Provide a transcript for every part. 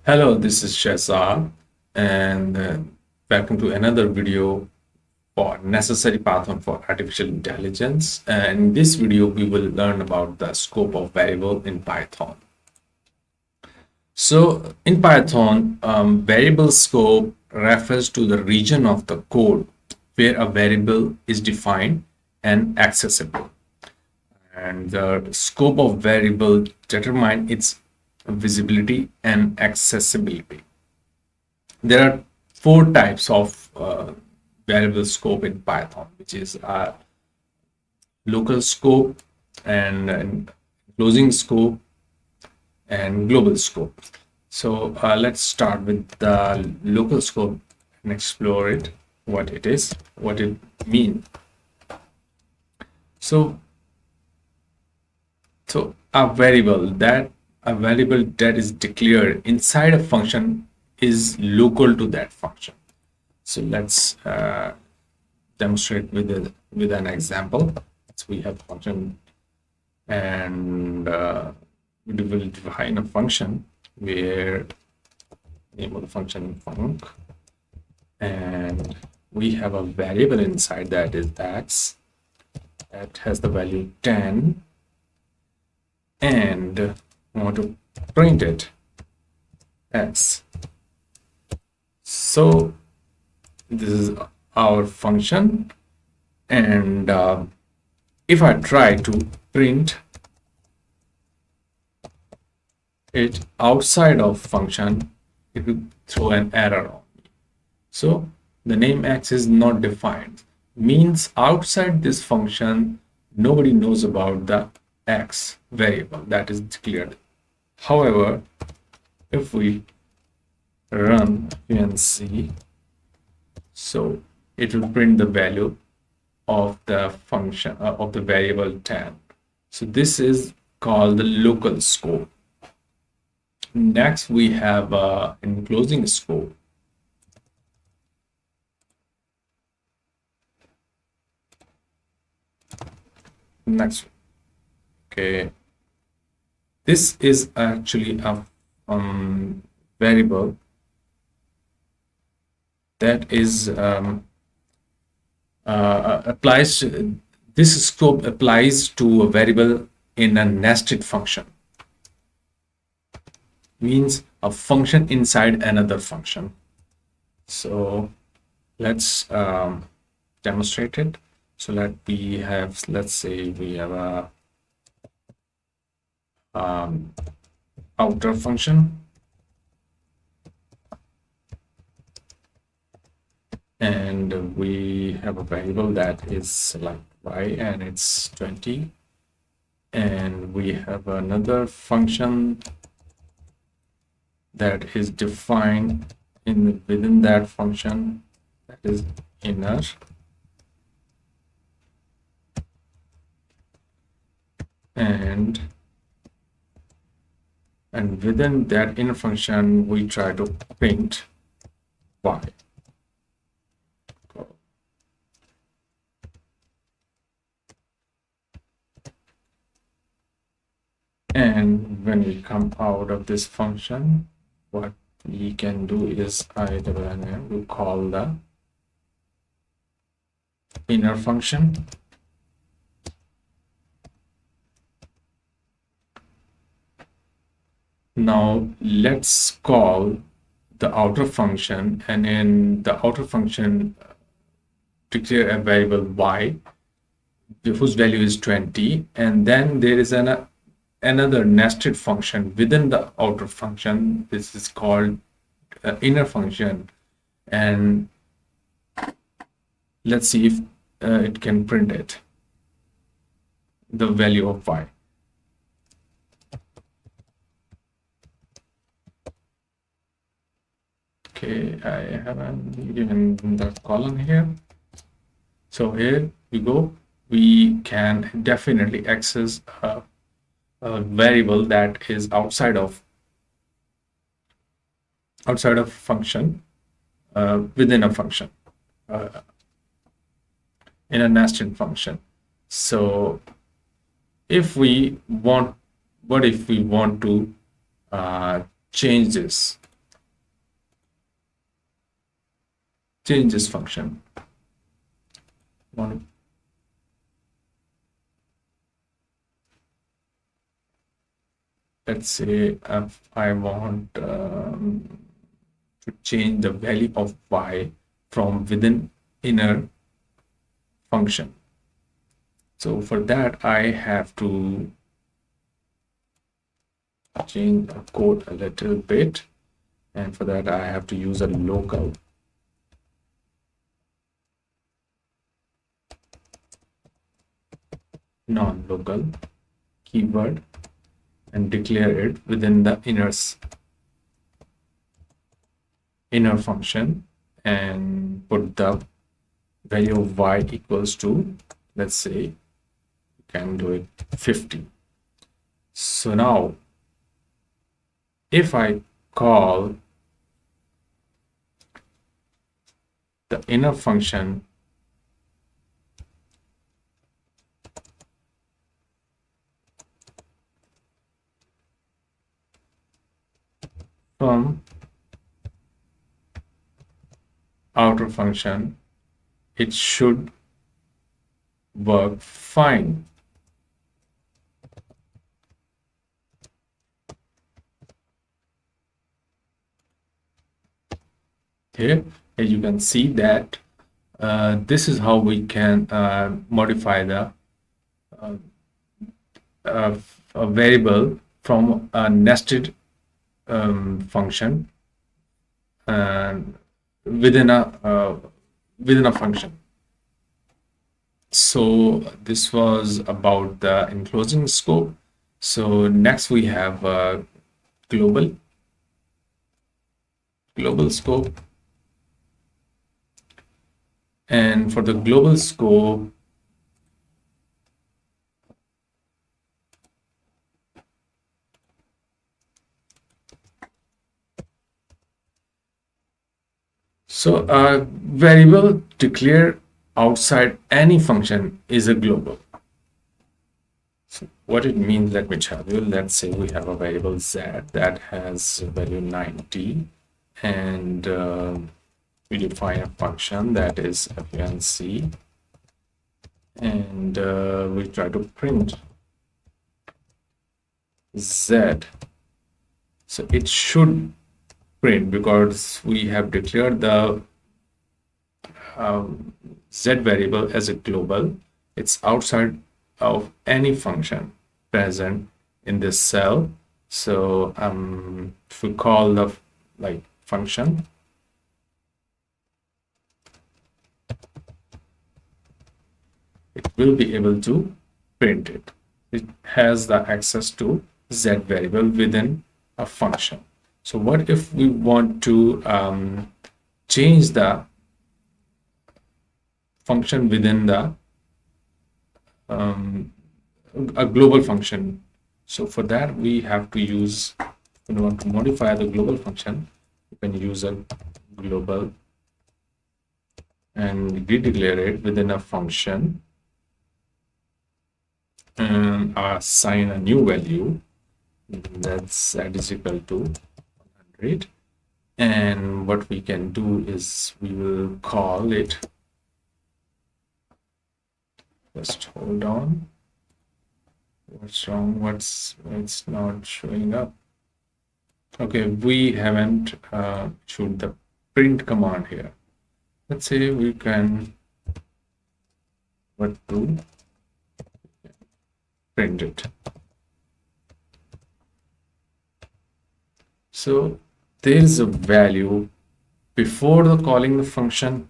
Hello, this is Shazad, and welcome to another video for necessary Python for artificial intelligence. And in this video, we will learn about the scope of variable in Python. So in Python, variable scope refers to the region of the code where a variable is defined and accessible. And the scope of variable determine its visibility and accessibility. There are four types of variable scope in Python, which is local scope and closing scope and global scope. So let's start with the local scope and explore it, what it is, what it means. So, so a variable that is declared inside a function is local to that function. So let's demonstrate with an example. So we have function, and we will define a function where name of the function func, and we have a variable inside that is x that has the value 10, and I want to print it x. So this is our function, and if I try to print it outside of function, it will throw an error on me. So the name x is not defined, means outside this function nobody knows about the x variable that is declared. However, if we run and see, so it will print the value of the function of the variable 10. So this is called the local scope. Next, we have enclosing scope. Next, okay, this is actually a variable that is applies. This scope applies to a variable in a nested function. Means a function inside another function. So let's demonstrate it. So let's say we have a outer function, and we have a variable that is select y and it's 20, and we have another function that is defined within that function, that is inner, and within that inner function we try to print y. And when we come out of this function, what we can do is we call the inner function. Now let's call the outer function, and in the outer function declare a variable y whose value is 20, and then there is another nested function within the outer function. This is called inner function, and let's see if it can print it, the value of y. Okay, I haven't given the column here. So here we go. We can definitely access a variable that is outside of function within a function in a nested function. So if we want, what if we want to change this? change this function. Want Let's say if I want to change the value of y from within inner function. So for that, I have to change the code a little bit. And for that, I have to use a local. Non-local keyword and declare it within the inner function and put the value of y equals to, let's say, you can do it 50. So now, if I call the inner function from outer function, it should work fine. Here, as you can see that this is how we can modify the a variable from a nested function and within a function. So this was about the enclosing scope. So next we have global scope. And for the global scope, so a variable declared outside any function is a global. So what it means, let me tell you. Let's say we have a variable z that has value 90, and we define a function that is func, and we try to print z. So it should print because we have declared the z variable as a global. It's outside of any function present in this cell. So if we call the function, it will be able to print it. It has the access to z variable within a function. So what if we want to change the function within the a global function? So for that, we have to use, when we want to modify the global function, you can use a global and redeclare it within a function and assign a new value that's that is equal to 100. And what we can do is we will call it, just hold on, what's wrong, it's not showing up. Okay, we haven't issued the print command here. Let's say we can print it. So there is a value before the calling the function,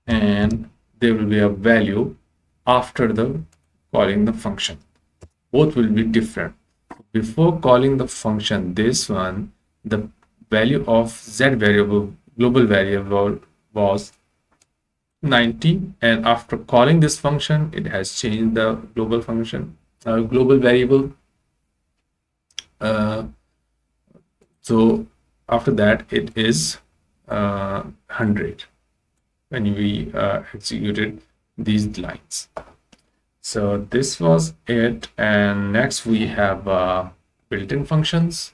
and there will be a value after the calling the function. Both will be different. Before calling the function, this one, the value of z variable, global variable, was 90, and after calling this function, it has changed the global function, global variable. So after that, it is 100 when we executed these lines. So this was it, and next we have built-in functions.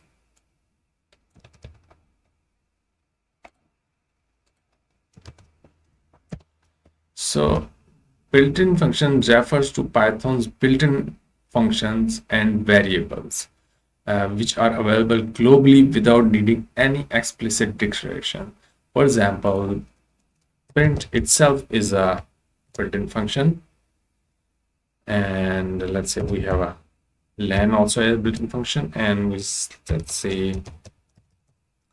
So built-in function refers to Python's built-in functions and variables, which are available globally without needing any explicit declaration. For example, print itself is a built-in function, and let's say we have a len also a built-in function, and let's say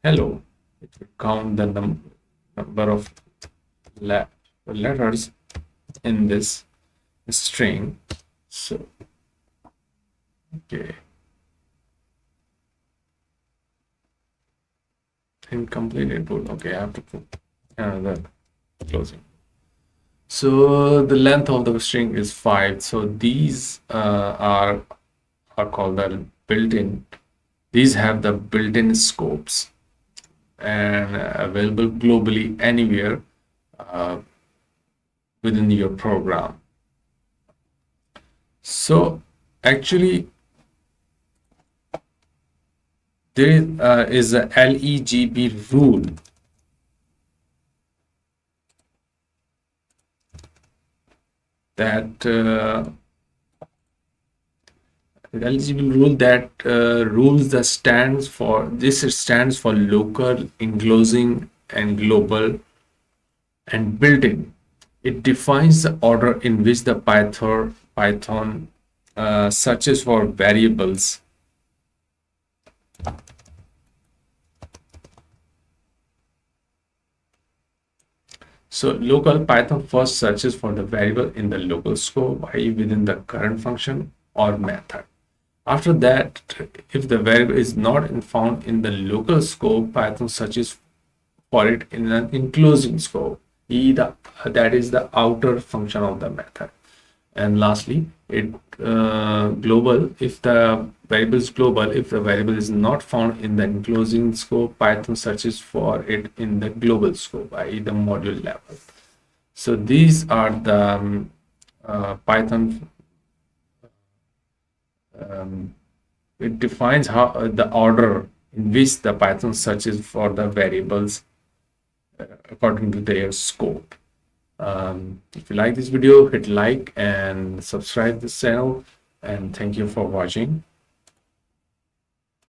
hello. It will count the number of letters in this string. So okay, incomplete input. Okay, I have to put another closing. So the length of the string is 5. So these are called the built-in. These have the built-in scopes and available globally anywhere uh, within your program. So actually there is a LEGB rule that eligible rule that rules the stands for this stands for local, enclosing, and global, and built-in. It defines the order in which the Python searches for variables. So local Python first searches for the variable in the local scope, i.e. within the current function or method. After that, if the variable is not found in the local scope, Python searches for it in an enclosing scope, that is the outer function of the method. And lastly, global, if the variable is global, if the variable is not found in the enclosing scope, Python searches for it in the global scope, i.e. the module level. So these are the Python. It defines how the order in which the Python searches for the variables according to their scope. If you like this video, hit like and subscribe this channel, and thank you for watching.